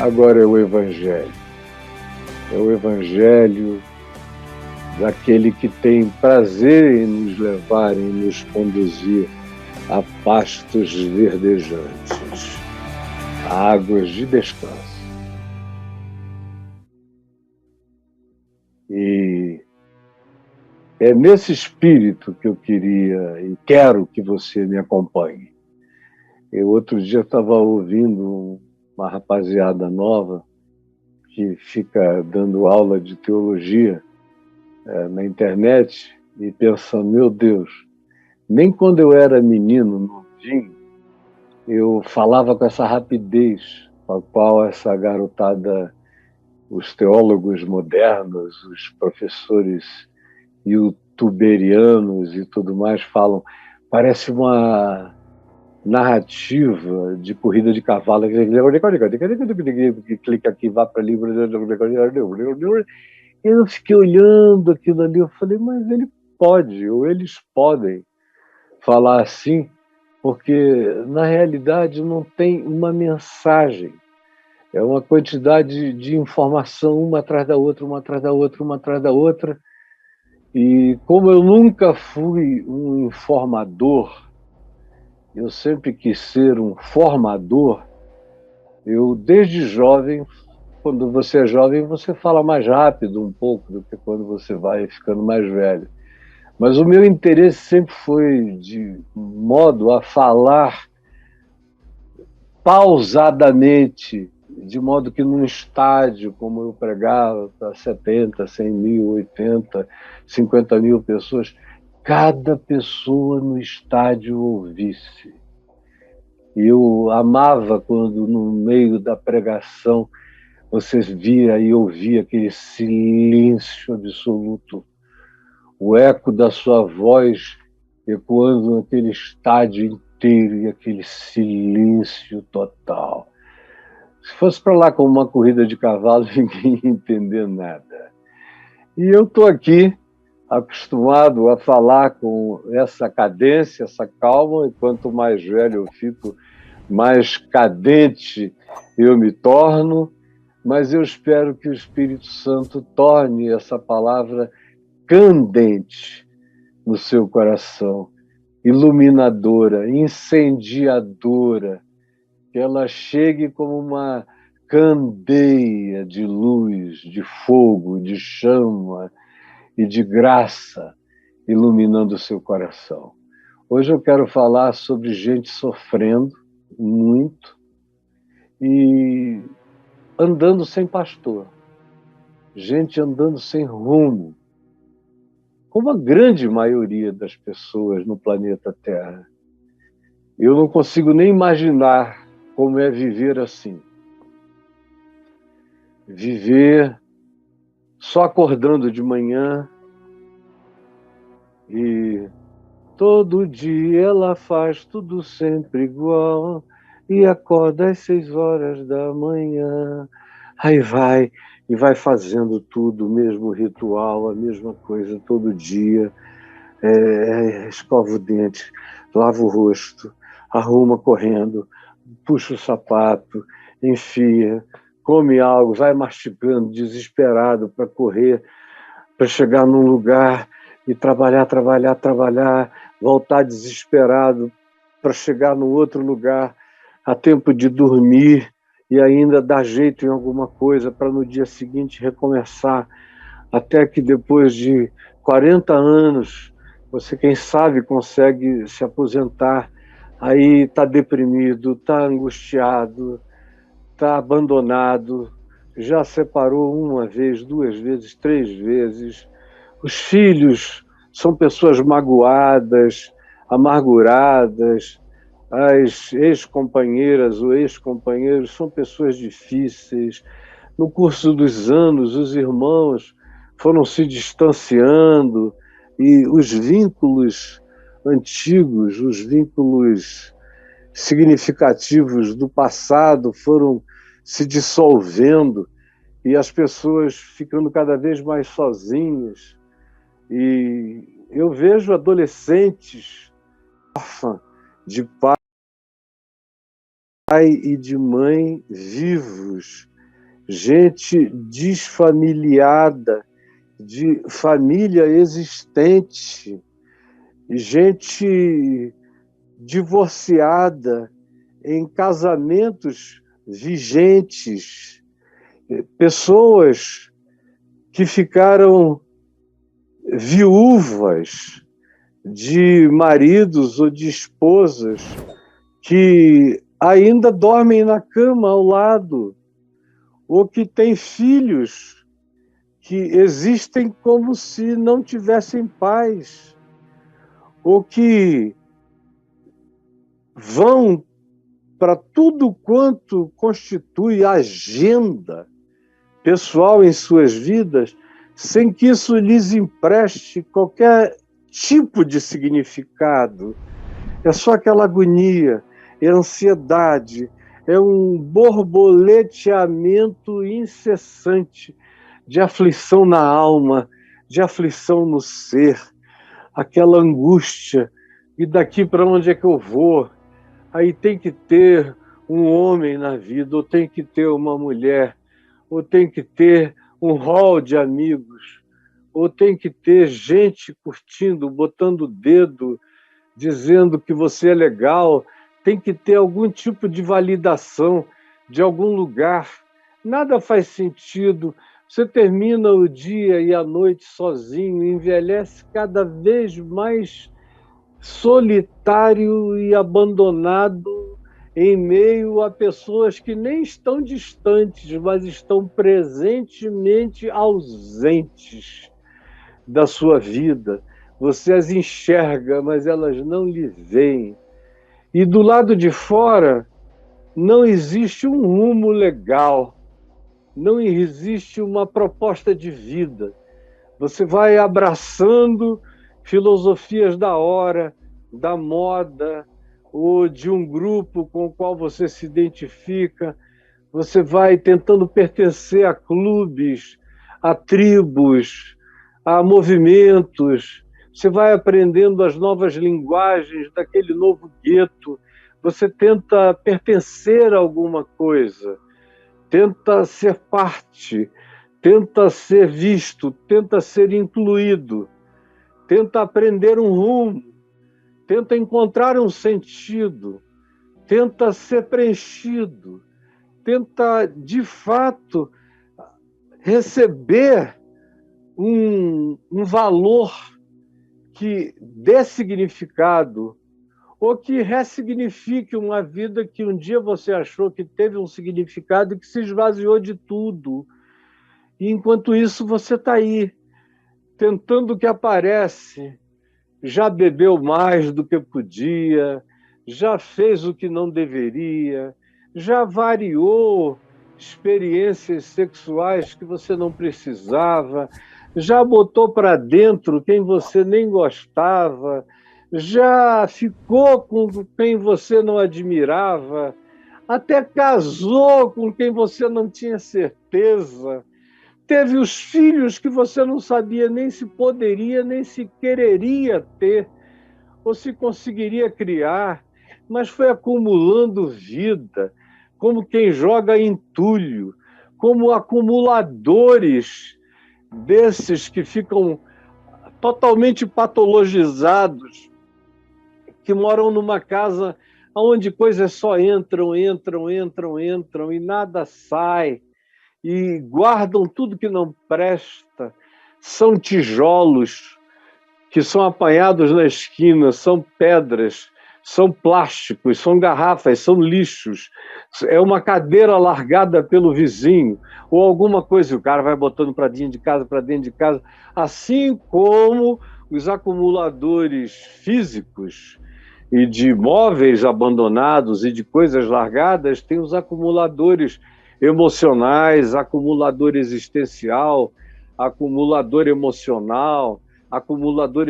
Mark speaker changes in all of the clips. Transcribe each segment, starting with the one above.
Speaker 1: Agora é o Evangelho. É o Evangelho daquele que tem prazer em nos levar, em nos conduzir a pastos verdejantes, a águas de descanso. E é nesse espírito que eu queria e quero que você me acompanhe. Eu outro dia estava ouvindo uma rapaziada nova que fica dando aula de teologia na internet e pensando, meu Deus, nem quando eu era menino, novinho, eu falava com essa rapidez com a qual essa garotada, os teólogos modernos, os professores youtuberianos e tudo mais falam. Parece uma narrativa de corrida de cavalo. Clica aqui, vá para ali. Eu fiquei olhando aquilo ali, eu falei, mas ele pode, ou eles podem falar assim, porque na realidade não tem uma mensagem. É uma quantidade de informação, uma atrás da outra, uma atrás da outra, uma atrás da outra. E como eu nunca fui um informador, eu sempre quis ser um formador. Eu, desde jovem, quando você é jovem, você fala mais rápido um pouco do que quando você vai ficando mais velho. Mas o meu interesse sempre foi de modo a falar pausadamente, de modo que num estádio, como eu pregava para 70, 100 mil, 80, 50 mil pessoas, cada pessoa no estádio ouvisse. E eu amava quando, no meio da pregação, você via e ouvia aquele silêncio absoluto, o eco da sua voz ecoando naquele estádio inteiro e aquele silêncio total. Se fosse para lá com uma corrida de cavalo, ninguém ia entender nada. E eu estou aqui acostumado a falar com essa cadência, essa calma, e quanto mais velho eu fico, mais cadente eu me torno, mas eu espero que o Espírito Santo torne essa palavra candente no seu coração, iluminadora, incendiadora, que ela chegue como uma candeia de luz, de fogo, de chama e de graça, iluminando o seu coração. Hoje eu quero falar sobre gente sofrendo muito e andando sem pastor, gente andando sem rumo, como a grande maioria das pessoas no planeta Terra. Eu não consigo nem imaginar como é viver assim. Viver só acordando de manhã e todo dia ela faz tudo sempre igual e acorda às 6 horas da manhã. Aí vai e vai fazendo tudo, o mesmo ritual, a mesma coisa todo dia. Escova o dente, lava o rosto, arruma correndo, puxa o sapato, enfia, come algo, vai mastigando, desesperado para correr, para chegar num lugar e trabalhar, voltar desesperado para chegar no outro lugar, a tempo de dormir e ainda dar jeito em alguma coisa para no dia seguinte recomeçar, até que depois de 40 anos, você, quem sabe, consegue se aposentar, aí está deprimido, está angustiado, está abandonado, já separou uma vez, 2 vezes, 3 vezes. Os filhos são pessoas magoadas, amarguradas, as ex-companheiras ou ex-companheiros são pessoas difíceis. No curso dos anos, os irmãos foram se distanciando e os vínculos antigos, os vínculos significativos do passado foram se dissolvendo e as pessoas ficando cada vez mais sozinhas. E eu vejo adolescentes órfãos de pai e de mãe vivos gente desfamiliada, de família existente, gente divorciada, em casamentos vigentes, pessoas que ficaram viúvas de maridos ou de esposas que ainda dormem na cama ao lado, ou que têm filhos que existem como se não tivessem pais, ou que vão para tudo quanto constitui agenda pessoal em suas vidas, sem que isso lhes empreste qualquer tipo de significado. É só aquela agonia, é ansiedade, é um borboleteamento incessante de aflição na alma, de aflição no ser, aquela angústia. E daqui para onde é que eu vou? Aí tem que ter um homem na vida, ou tem que ter uma mulher, ou tem que ter um rol de amigos, ou tem que ter gente curtindo, botando o dedo, dizendo que você é legal, tem que ter algum tipo de validação de algum lugar. Nada faz sentido. Você termina o dia e a noite sozinho, envelhece cada vez mais solitário e abandonado em meio a pessoas que nem estão distantes, mas estão presentemente ausentes da sua vida. Você as enxerga, mas elas não lhe veem. E do lado de fora não existe um rumo legal, não existe uma proposta de vida. Você vai abraçando filosofias da hora, da moda, ou de um grupo com o qual você se identifica. Você vai tentando pertencer a clubes, a tribos, a movimentos. Você vai aprendendo as novas linguagens daquele novo gueto. Você tenta pertencer a alguma coisa, tenta ser parte, tenta ser visto, tenta ser incluído, tenta aprender um rumo, tenta encontrar um sentido, tenta ser preenchido, tenta, de fato, receber um valor que dê significado ou que ressignifique uma vida que um dia você achou que teve um significado e que se esvaziou de tudo. E, enquanto isso, você está aí, tentando o que aparece, já bebeu mais do que podia, já fez o que não deveria, já variou experiências sexuais que você não precisava, já botou para dentro quem você nem gostava, já ficou com quem você não admirava, até casou com quem você não tinha certeza, teve os filhos que você não sabia nem se poderia, nem se quereria ter, ou se conseguiria criar, mas foi acumulando vida, como quem joga entulho, como acumuladores desses que ficam totalmente patologizados, que moram numa casa onde coisas só entram e nada sai, e guardam tudo que não presta. São tijolos que são apanhados na esquina, são pedras, são plásticos, são garrafas, são lixos. É uma cadeira largada pelo vizinho, ou alguma coisa, e o cara vai botando para dentro de casa, assim como os acumuladores físicos e de móveis abandonados e de coisas largadas, tem os acumuladores emocionais, acumulador existencial, acumulador emocional, acumulador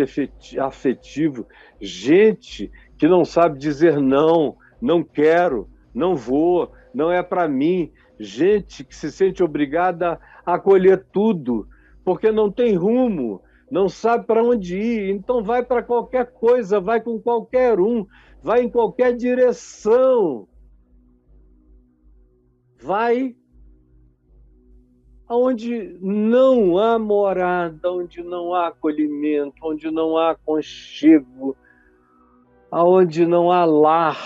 Speaker 1: afetivo, gente que não sabe dizer não, não quero, não vou, não é para mim, gente que se sente obrigada a acolher tudo, porque não tem rumo, não sabe para onde ir, então vai para qualquer coisa, vai com qualquer um, vai em qualquer direção, vai onde não há morada, onde não há acolhimento, onde não há aconchego, onde não há lar,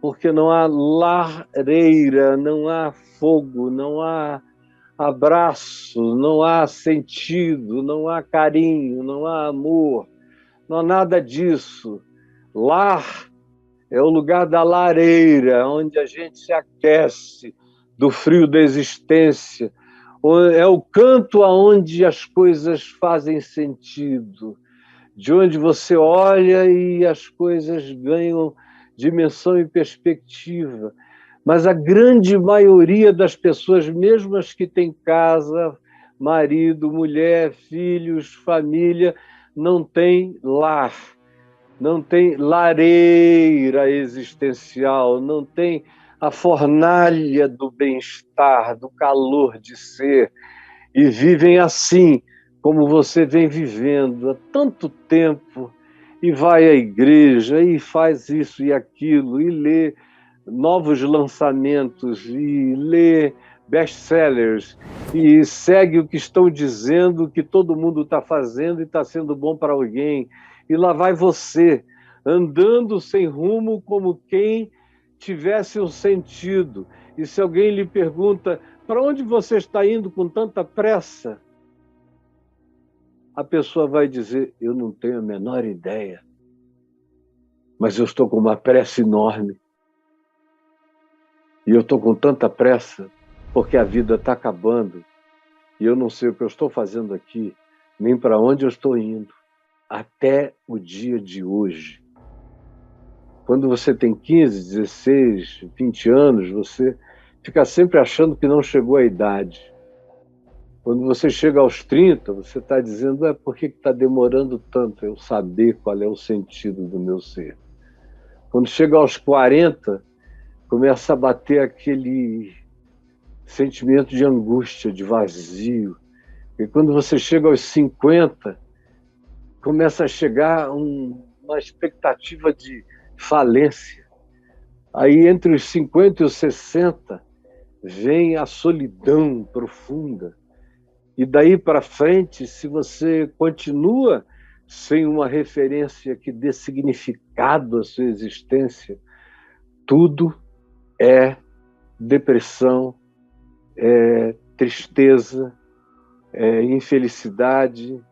Speaker 1: porque não há lareira, não há fogo, não há abraço, não há sentido, não há carinho, não há amor, não há nada disso. Lar é o lugar da lareira, onde a gente se aquece do frio da existência. É o canto aonde as coisas fazem sentido, de onde você olha e as coisas ganham dimensão e perspectiva. Mas a grande maioria das pessoas, mesmo as que têm casa, marido, mulher, filhos, família, não tem lar, não tem lareira existencial, não tem a fornalha do bem-estar, do calor de ser, e vivem assim, como você vem vivendo há tanto tempo, e vai à igreja, e faz isso e aquilo, e lê novos lançamentos, e lê best-sellers, e segue o que estão dizendo, que todo mundo está fazendo e está sendo bom para alguém. E lá vai você, andando sem rumo, como quem tivesse um sentido. E se alguém lhe pergunta, para onde você está indo com tanta pressa? A pessoa vai dizer, eu não tenho a menor ideia, mas eu estou com uma pressa enorme. E eu estou com tanta pressa porque a vida está acabando e eu não sei o que eu estou fazendo aqui, nem para onde eu estou indo, até o dia de hoje. Quando você tem 15, 16, 20 anos, você fica sempre achando que não chegou a idade. Quando você chega aos 30, você está dizendo, por que está demorando tanto eu saber qual é o sentido do meu ser? Quando chega aos 40, começa a bater aquele sentimento de angústia, de vazio. E quando você chega aos 50, começa a chegar uma expectativa de falência. Aí, entre os 50 e os 60, vem a solidão profunda. E daí para frente, se você continua sem uma referência que dê significado à sua existência, tudo é depressão, é tristeza, é infelicidade,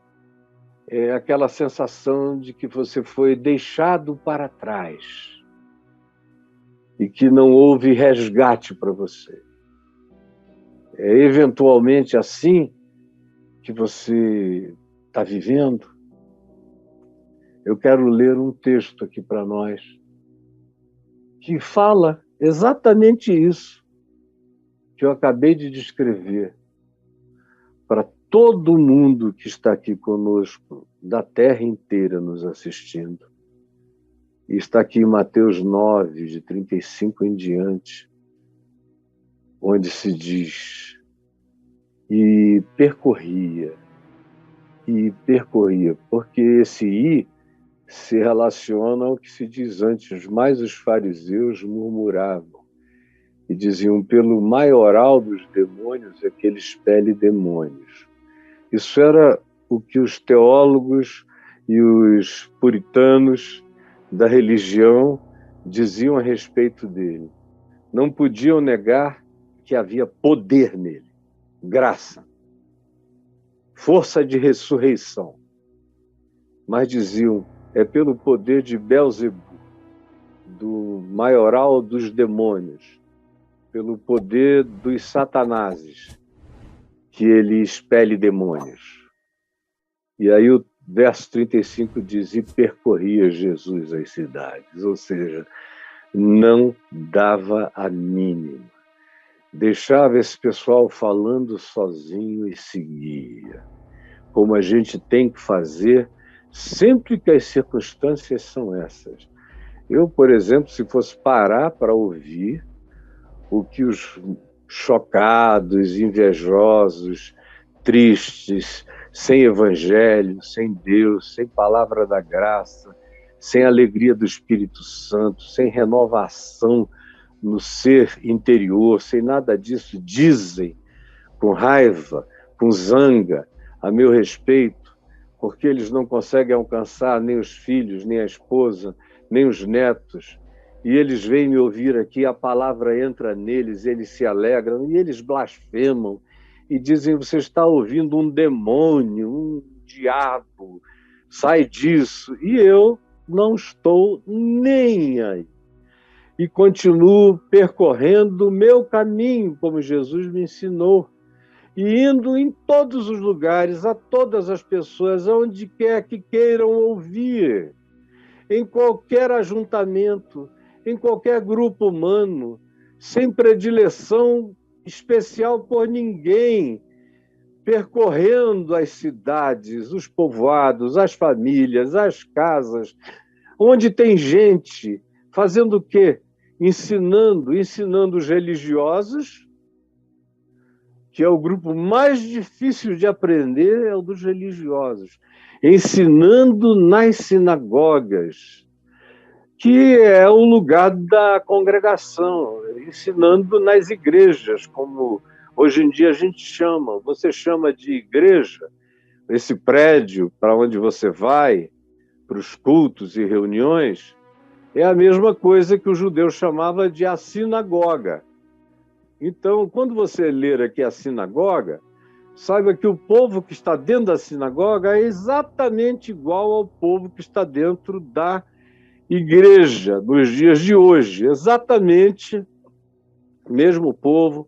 Speaker 1: é aquela sensação de que você foi deixado para trás e que não houve resgate para você. É eventualmente assim que você está vivendo. Eu quero ler um texto aqui para nós que fala exatamente isso que eu acabei de descrever para todo mundo que está aqui conosco, da terra inteira nos assistindo. E está aqui em Mateus 9, de 35 em diante, onde se diz, e percorria, porque esse ir se relaciona ao que se diz antes, mas os fariseus murmuravam e diziam, pelo maioral dos demônios é que ele expele demônios. Isso era o que os teólogos e os puritanos da religião diziam a respeito dele. Não podiam negar que havia poder nele, graça, força de ressurreição. Mas diziam, é pelo poder de Belzebu, do maioral dos demônios, pelo poder dos satanases, que ele expele demônios. E aí o verso 35 diz, e percorria Jesus as cidades, ou seja, não dava a mínima. Deixava esse pessoal falando sozinho e seguia, como a gente tem que fazer sempre que as circunstâncias são essas. Eu, por exemplo, se fosse parar para ouvir o que os chocados, invejosos, tristes, sem evangelho, sem Deus, sem palavra da graça, sem alegria do Espírito Santo, sem renovação no ser interior, sem nada disso, dizem com raiva, com zanga, a meu respeito, porque eles não conseguem alcançar nem os filhos, nem a esposa, nem os netos, e eles vêm me ouvir aqui, a palavra entra neles, eles se alegram, e eles blasfemam, e dizem, você está ouvindo um demônio, um diabo, sai disso. E eu não estou nem aí. E continuo percorrendo o meu caminho, como Jesus me ensinou, e indo em todos os lugares, a todas as pessoas, aonde quer que queiram ouvir, em qualquer ajuntamento, em qualquer grupo humano, sem predileção especial por ninguém, percorrendo as cidades, os povoados, as famílias, as casas, onde tem gente fazendo o quê? Ensinando os religiosos, que é o grupo mais difícil de aprender, é o dos religiosos, ensinando nas sinagogas, que é o lugar da congregação, ensinando nas igrejas, como hoje em dia a gente chama. Você chama de igreja, esse prédio para onde você vai, para os cultos e reuniões, é a mesma coisa que o judeu chamava de a sinagoga. Então, quando você ler aqui a sinagoga, saiba que o povo que está dentro da sinagoga é exatamente igual ao povo que está dentro da igreja nos dias de hoje. Exatamente o mesmo povo,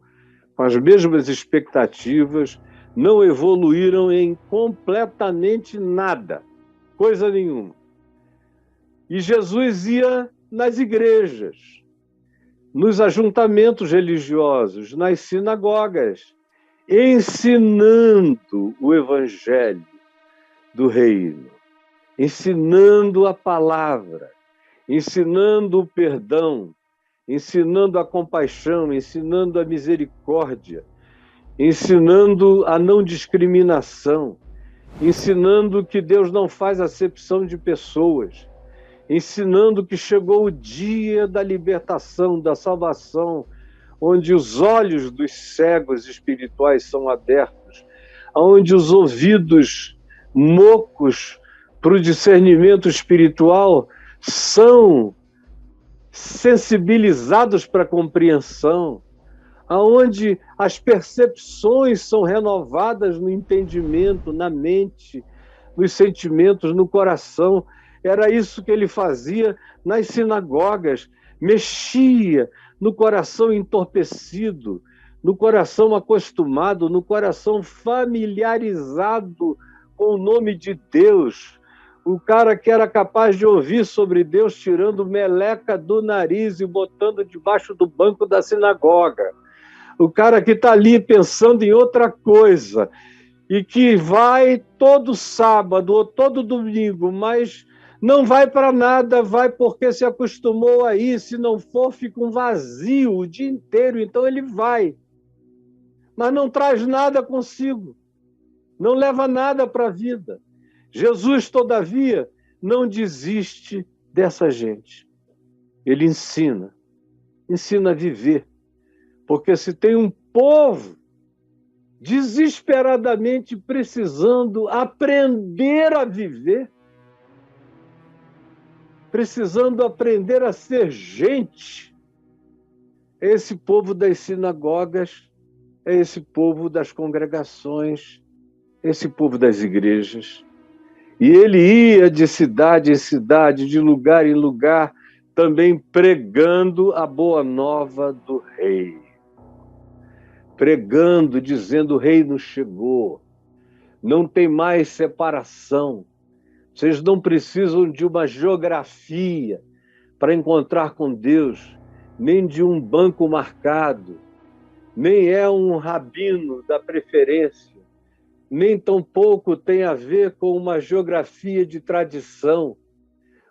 Speaker 1: com as mesmas expectativas, não evoluíram em completamente nada, coisa nenhuma. E Jesus ia nas igrejas, nos ajuntamentos religiosos, nas sinagogas, ensinando o evangelho do reino, ensinando a palavra, ensinando o perdão, ensinando a compaixão, ensinando a misericórdia, ensinando a não discriminação, ensinando que Deus não faz acepção de pessoas, ensinando que chegou o dia da libertação, da salvação, onde os olhos dos cegos espirituais são abertos, onde os ouvidos mocos para o discernimento espiritual são sensibilizados para a compreensão, aonde as percepções são renovadas no entendimento, na mente, nos sentimentos, no coração. Era isso que ele fazia nas sinagogas, mexia no coração entorpecido, no coração acostumado, no coração familiarizado com o nome de Deus. O cara que era capaz de ouvir sobre Deus tirando meleca do nariz e botando debaixo do banco da sinagoga. O cara que está ali pensando em outra coisa e que vai todo sábado ou todo domingo, mas não vai para nada, vai porque se acostumou a ir, se não for, fica um vazio o dia inteiro, então ele vai. Mas não traz nada consigo, não leva nada para a vida. Jesus, todavia, não desiste dessa gente. Ele ensina a viver. Porque se tem um povo desesperadamente precisando aprender a viver, precisando aprender a ser gente, é esse povo das sinagogas, é esse povo das congregações, é esse povo das igrejas. E ele ia de cidade em cidade, de lugar em lugar, também pregando a boa nova do rei. Pregando, dizendo, o reino chegou. Não tem mais separação. Vocês não precisam de uma geografia para encontrar com Deus, nem de um banco marcado, nem é um rabino da preferência, nem tampouco tem a ver com uma geografia de tradição.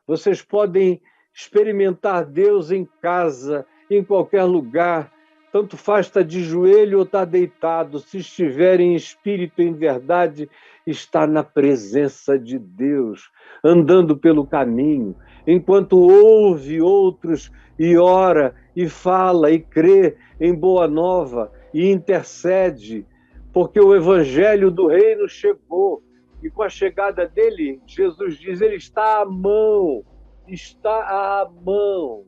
Speaker 1: Vocês podem experimentar Deus em casa, em qualquer lugar, tanto faz estar de joelho ou estar deitado, se estiver em espírito, em verdade, está na presença de Deus, andando pelo caminho, enquanto ouve outros e ora, e fala, e crê em boa nova, e intercede porque o evangelho do reino chegou. E com a chegada dele, Jesus diz, ele está à mão, está à mão.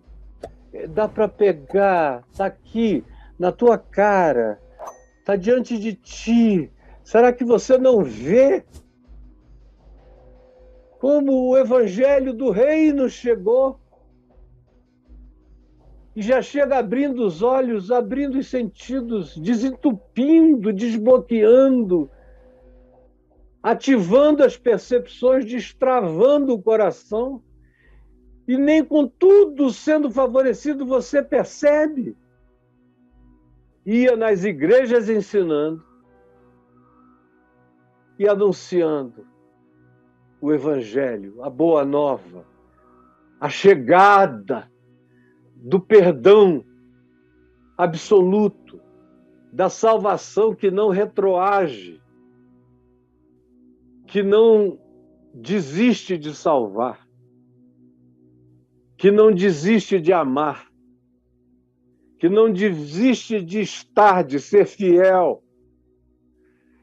Speaker 1: Dá para pegar, está aqui, na tua cara, está diante de ti. Será que você não vê como o evangelho do reino chegou? E já chega abrindo os olhos, abrindo os sentidos, desentupindo, desbloqueando, ativando as percepções, destravando o coração. E nem com tudo sendo favorecido você percebe. Ia nas igrejas ensinando e anunciando o evangelho, a boa nova, a chegada do perdão absoluto, da salvação que não retroage, que não desiste de salvar, que não desiste de amar, que não desiste de estar, de ser fiel,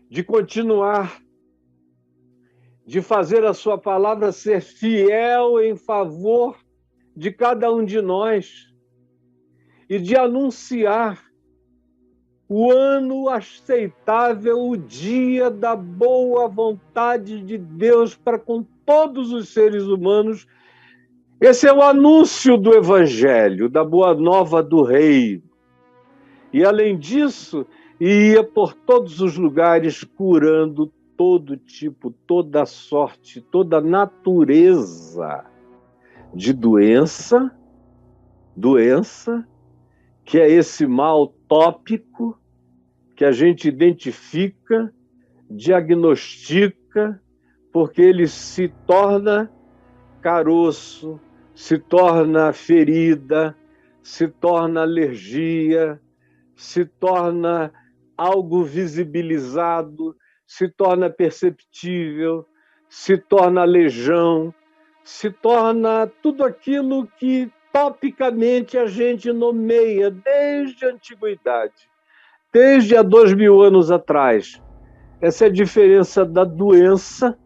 Speaker 1: de continuar, de fazer a sua palavra ser fiel em favor de cada um de nós e de anunciar o ano aceitável, o dia da boa vontade de Deus para com todos os seres humanos. Esse é o anúncio do Evangelho, da boa nova do Reino. E, além disso, ia por todos os lugares curando todo tipo, toda sorte, toda natureza de doença, que é esse mal tópico que a gente identifica, diagnostica, porque ele se torna caroço, se torna ferida, se torna alergia, se torna algo visibilizado, se torna perceptível, se torna legião, se torna tudo aquilo que topicamente a gente nomeia desde a antiguidade, desde há 2000 anos atrás. Essa é a diferença da doença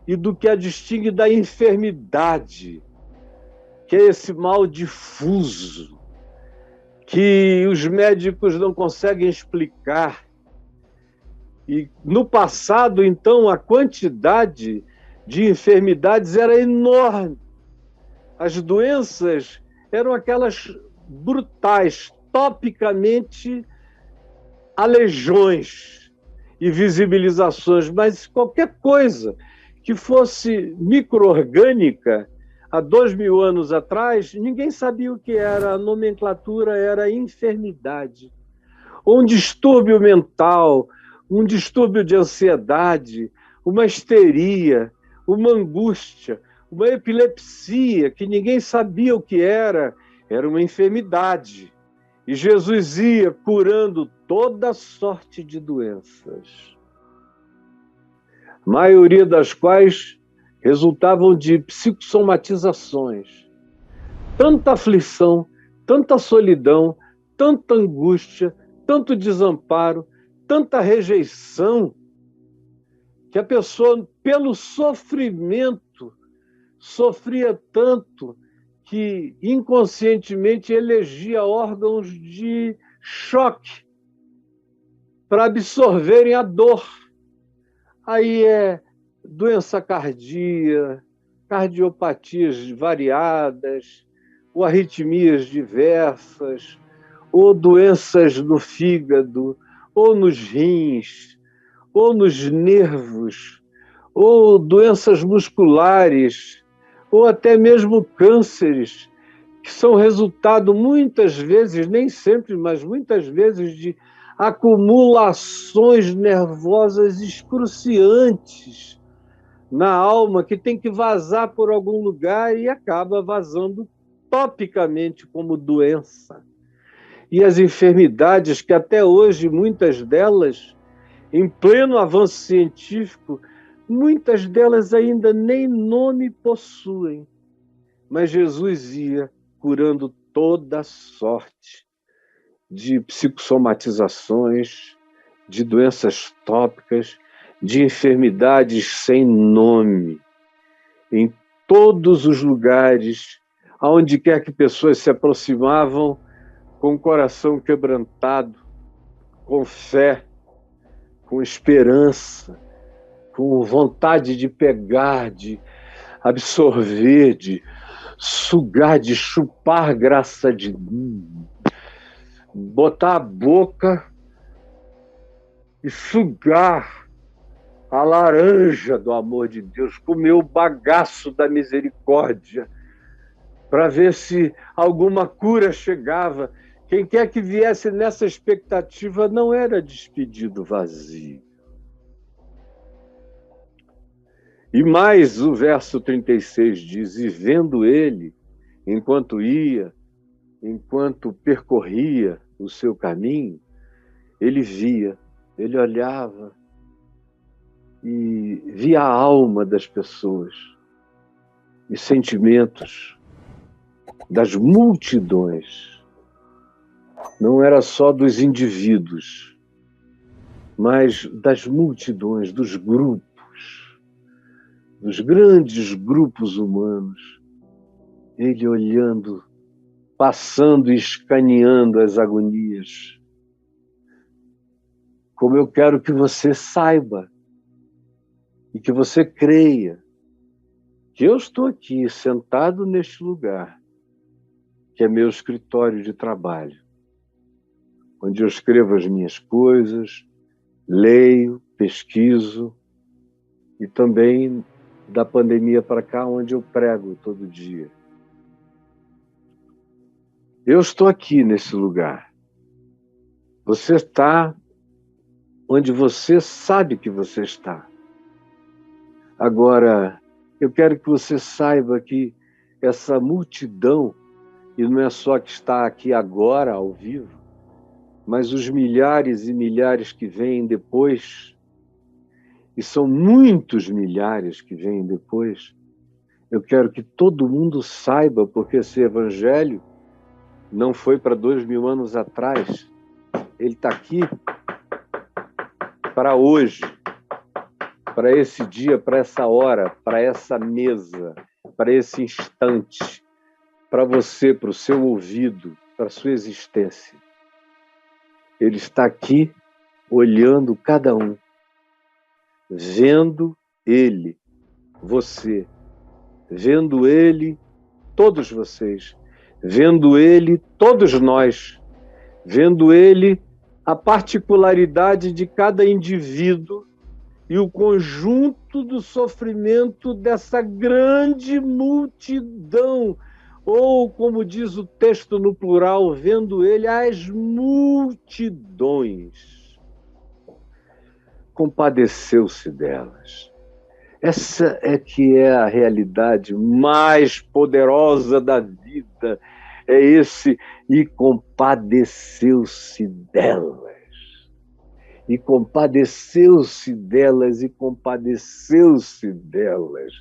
Speaker 1: e do que a distingue da enfermidade, que é esse mal difuso, que os médicos não conseguem explicar. E no passado, então, a quantidade de enfermidades era enorme. As doenças eram aquelas brutais, topicamente aleijões e visibilizações, mas qualquer coisa que fosse micro-orgânica, há 2000 anos atrás, ninguém sabia o que era, a nomenclatura era enfermidade. Ou um distúrbio mental, um distúrbio de ansiedade, uma histeria, uma angústia, uma epilepsia, que ninguém sabia o que era uma enfermidade. E Jesus ia curando toda sorte de doenças, a maioria das quais resultavam de psicossomatizações. Tanta aflição, tanta solidão, tanta angústia, tanto desamparo, tanta rejeição, que a pessoa, pelo sofrimento, sofria tanto que inconscientemente elegia órgãos de choque para absorverem a dor. Aí é doença cardíaca, cardiopatias variadas, ou arritmias diversas, ou doenças no fígado, ou nos rins, ou nos nervos, ou doenças musculares, ou até mesmo cânceres, que são resultado muitas vezes, nem sempre, mas muitas vezes, de acumulações nervosas excruciantes na alma, que tem que vazar por algum lugar e acaba vazando topicamente como doença. E as enfermidades, que até hoje, muitas delas, em pleno avanço científico, muitas delas ainda nem nome possuem. Mas Jesus ia curando toda sorte de psicossomatizações, de doenças tópicas, de enfermidades sem nome, em todos os lugares, aonde quer que pessoas se aproximavam, com o coração quebrantado, com fé, com esperança, com vontade de pegar, de absorver, de sugar, de chupar graça de botar a boca e sugar a laranja do amor de Deus, comer o bagaço da misericórdia, para ver se alguma cura chegava. Quem quer que viesse nessa expectativa não era despedido vazio. E mais o verso 36 diz: e vendo ele, enquanto ia, enquanto percorria o seu caminho, ele via, ele olhava e via a alma das pessoas e sentimentos das multidões. Não era só dos indivíduos, mas das multidões, dos grupos, dos grandes grupos humanos. Ele olhando, passando e escaneando as agonias. Como eu quero que você saiba e que você creia que eu estou aqui sentado neste lugar, que é meu escritório de trabalho, onde eu escrevo as minhas coisas, leio, pesquiso, e também da pandemia para cá, onde eu prego todo dia. Eu estou aqui nesse lugar. Você está onde você sabe que você está. Agora, eu quero que você saiba que essa multidão, e não é só que está aqui agora, ao vivo, mas os milhares e milhares que vêm depois, e são muitos milhares que vêm depois, eu quero que todo mundo saiba, porque esse evangelho não foi para 2000 anos atrás, ele está aqui para hoje, para esse dia, para essa hora, para essa mesa, para esse instante, para você, para o seu ouvido, para a sua existência. Ele está aqui olhando cada um, vendo ele, você, vendo ele, todos vocês, vendo ele, todos nós, vendo ele, a particularidade de cada indivíduo e o conjunto do sofrimento dessa grande multidão, ou, como diz o texto no plural, vendo ele, as multidões. Compadeceu-se delas. Essa é que é a realidade mais poderosa da vida, é esse, e compadeceu-se delas. E compadeceu-se delas, e compadeceu-se delas,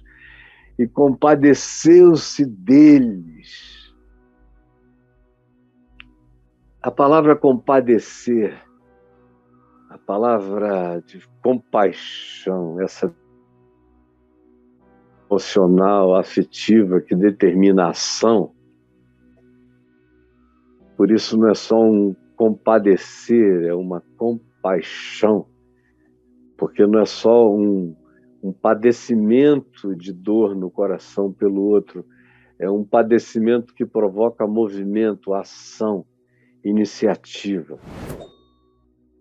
Speaker 1: e compadeceu-se deles. A palavra compadecer, a palavra de compaixão, essa emocional, afetiva, que determina a ação, por isso não é só um compadecer, é uma compaixão, porque não é só um padecimento de dor no coração pelo outro, é um padecimento que provoca movimento, ação, iniciativa,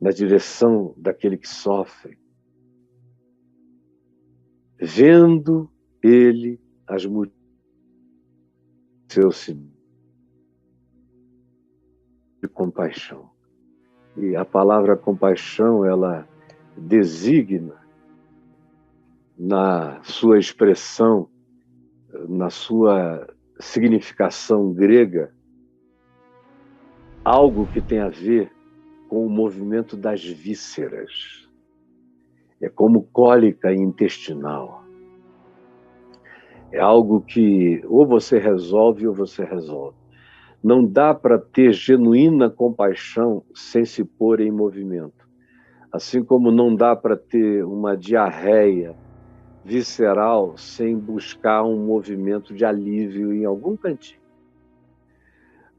Speaker 1: na direção daquele que sofre. Vendo ele as multidões de compaixão. E a palavra compaixão, ela designa, na sua expressão, na sua significação grega, algo que tem a ver com o movimento das vísceras. É como cólica intestinal. É algo que ou você resolve ou você resolve. Não dá para ter genuína compaixão sem se pôr em movimento. Assim como não dá para ter uma diarreia visceral sem buscar um movimento de alívio em algum cantinho.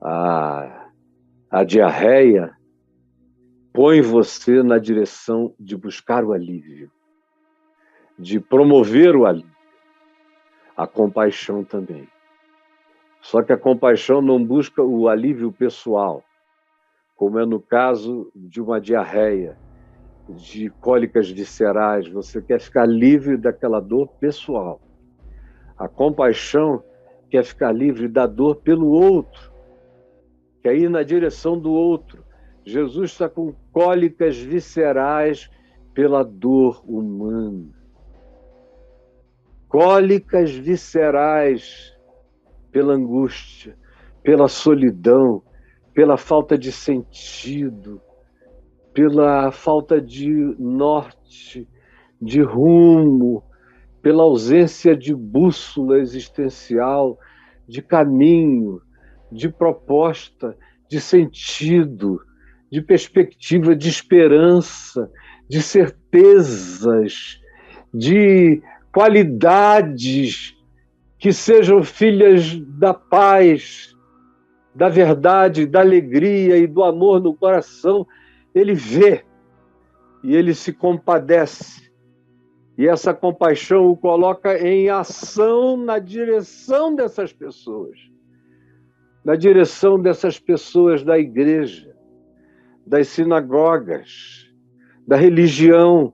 Speaker 1: A diarreia põe você na direção de buscar o alívio, de promover o alívio. A compaixão também. Só que a compaixão não busca o alívio pessoal, como é no caso de uma diarreia, de cólicas viscerais. Você quer ficar livre daquela dor pessoal. A compaixão quer ficar livre da dor pelo outro, quer ir na direção do outro. Jesus está com cólicas viscerais pela dor humana. Cólicas viscerais pela angústia, pela solidão, pela falta de sentido, pela falta de norte, de rumo, pela ausência de bússola existencial, de caminho, de proposta, de sentido, de perspectiva, de esperança, de certezas, de qualidades que sejam filhas da paz, da verdade, da alegria e do amor no coração. Ele vê e ele se compadece. E essa compaixão o coloca em ação na direção dessas pessoas. Na direção dessas pessoas da igreja, das sinagogas, da religião.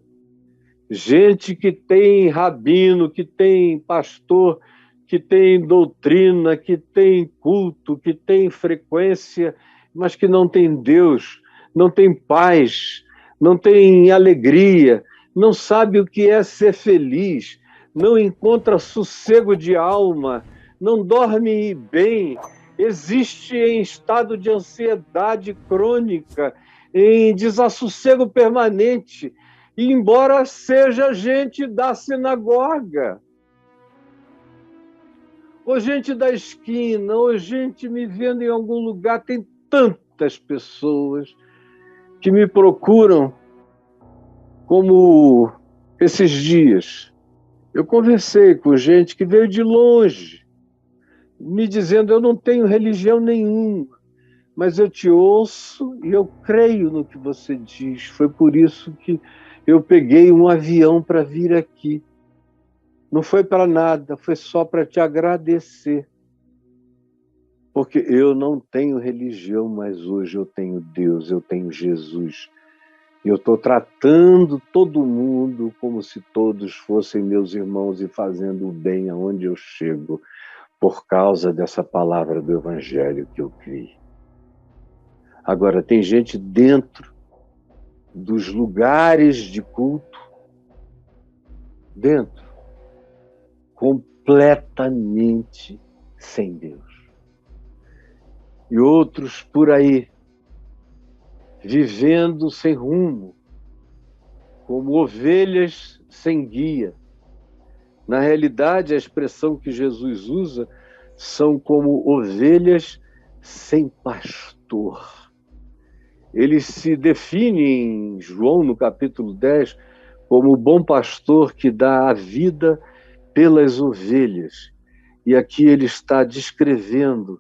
Speaker 1: Gente que tem rabino, que tem pastor, que tem doutrina, que tem culto, que tem frequência, mas que não tem Deus, não tem paz, não tem alegria, não sabe o que é ser feliz, não encontra sossego de alma, não dorme bem, existe em estado de ansiedade crônica, em desassossego permanente, e embora seja gente da sinagoga, ou gente da esquina, ou gente me vendo em algum lugar, tem tantas pessoas que me procuram, como esses dias. Eu conversei com gente que veio de longe, me dizendo: eu não tenho religião nenhuma, mas eu te ouço e eu creio no que você diz. Foi por isso que eu peguei um avião para vir aqui. Não foi para nada, foi só para te agradecer. Porque eu não tenho religião, mas hoje eu tenho Deus, eu tenho Jesus. E eu estou tratando todo mundo como se todos fossem meus irmãos e fazendo o bem aonde eu chego, por causa dessa palavra do Evangelho que eu criei. Agora, tem gente dentro dos lugares de culto, dentro, completamente sem Deus. E outros por aí, vivendo sem rumo, como ovelhas sem guia. Na realidade, a expressão que Jesus usa são como ovelhas sem pastor. Ele se define em João, no capítulo 10, como o bom pastor que dá a vida pelas ovelhas. E aqui ele está descrevendo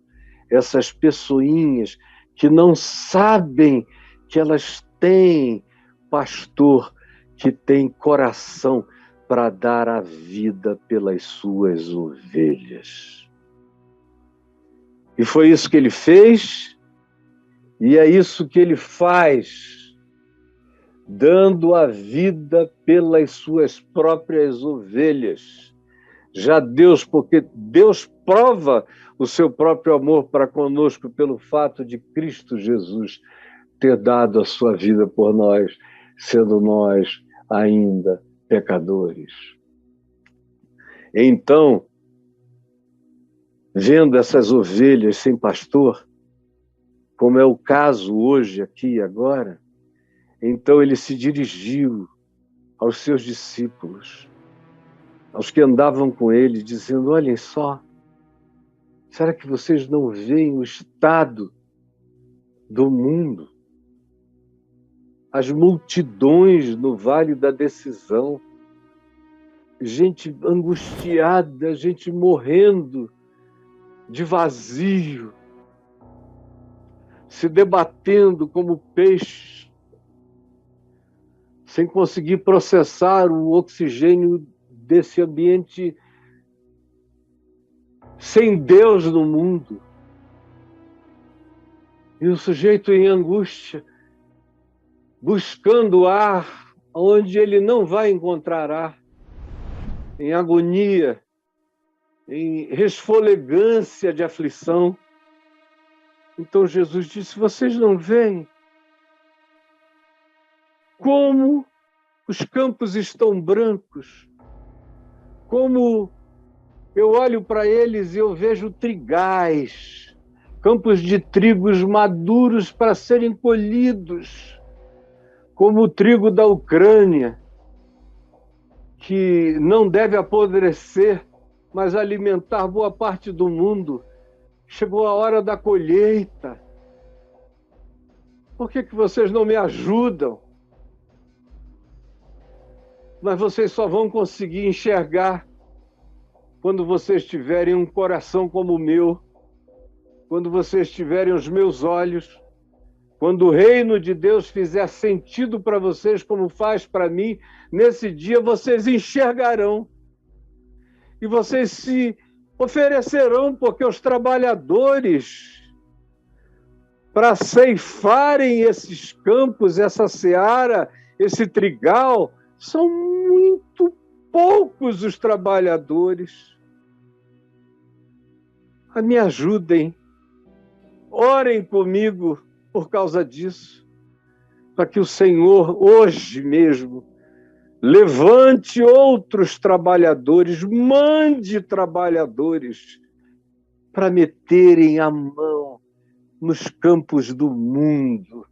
Speaker 1: essas pessoinhas que não sabem que elas têm pastor, que tem coração para dar a vida pelas suas ovelhas. E foi isso que ele fez, e é isso que ele faz, dando a vida pelas suas próprias ovelhas. Já Deus, porque Deus prova o seu próprio amor para conosco pelo fato de Cristo Jesus ter dado a sua vida por nós, sendo nós ainda pecadores. Então, vendo essas ovelhas sem pastor, como é o caso hoje, aqui e agora, então ele se dirigiu aos seus discípulos, aos que andavam com ele, dizendo: olhem só, será que vocês não veem o estado do mundo? as multidões no vale da decisão, gente angustiada, gente morrendo de vazio, se debatendo como peixes, sem conseguir processar o oxigênio desse ambiente sem Deus no mundo. E o sujeito em angústia, buscando ar onde ele não vai encontrar ar, em agonia, em resfolegância de aflição. Então Jesus disse: vocês não veem como os campos estão brancos, como eu olho para eles e eu vejo trigais, campos de trigos maduros para serem colhidos, como o trigo da Ucrânia, que não deve apodrecer, mas alimentar boa parte do mundo. Chegou a hora da colheita. Por que vocês não me ajudam? Mas vocês só vão conseguir enxergar quando vocês tiverem um coração como o meu, quando vocês tiverem os meus olhos, quando o reino de Deus fizer sentido para vocês como faz para mim, nesse dia vocês enxergarão. E vocês se oferecerão, porque os trabalhadores, para ceifarem esses campos, essa seara, esse trigal, são muito poucos os trabalhadores. Me ajudem, orem comigo por causa disso, para que o Senhor, hoje mesmo, levante outros trabalhadores, mande trabalhadores para meterem a mão nos campos do mundo,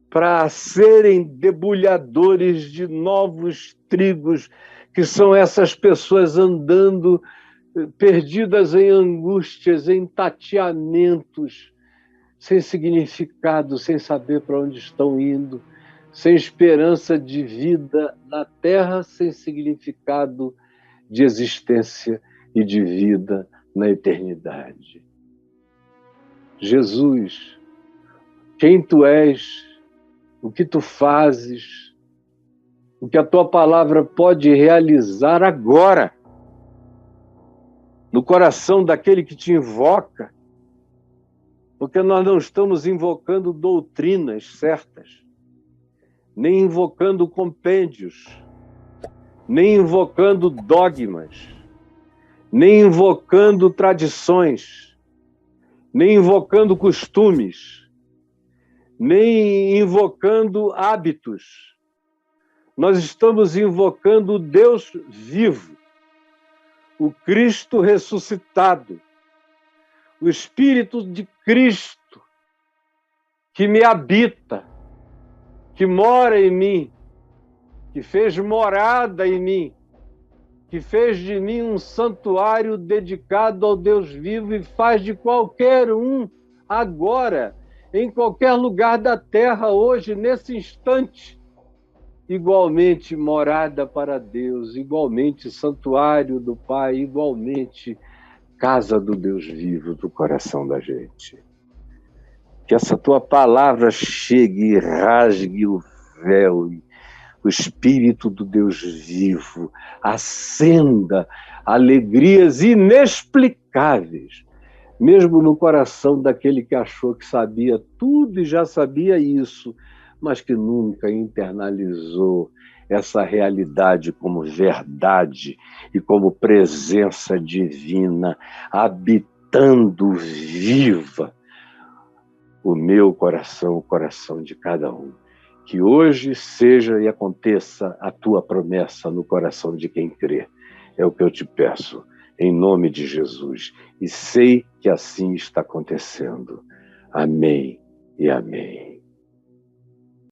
Speaker 1: para serem debulhadores de novos trigos, que são essas pessoas andando perdidas em angústias, em tateamentos, sem significado, sem saber para onde estão indo, sem esperança de vida na terra, sem significado de existência e de vida na eternidade. Jesus, quem tu és, o que tu fazes, o que a tua palavra pode realizar agora, no coração daquele que te invoca, porque nós não estamos invocando doutrinas certas, nem invocando compêndios, nem invocando dogmas, nem invocando tradições, nem invocando costumes, nem invocando hábitos. Nós estamos invocando o Deus vivo, o Cristo ressuscitado, o Espírito de Cristo que me habita, que mora em mim, que fez morada em mim, que fez de mim um santuário dedicado ao Deus vivo e faz de qualquer um agora, em qualquer lugar da terra, hoje, nesse instante, igualmente morada para Deus, igualmente santuário do Pai, igualmente casa do Deus vivo do coração da gente. Que essa tua palavra chegue e rasgue o véu, e o Espírito do Deus vivo acenda alegrias inexplicáveis, mesmo no coração daquele que achou que sabia tudo e já sabia isso, mas que nunca internalizou essa realidade como verdade e como presença divina, habitando viva o meu coração, o coração de cada um. Que hoje seja e aconteça a tua promessa no coração de quem crê. É o que eu te peço, em nome de Jesus. E sei que assim está acontecendo. Amém e amém.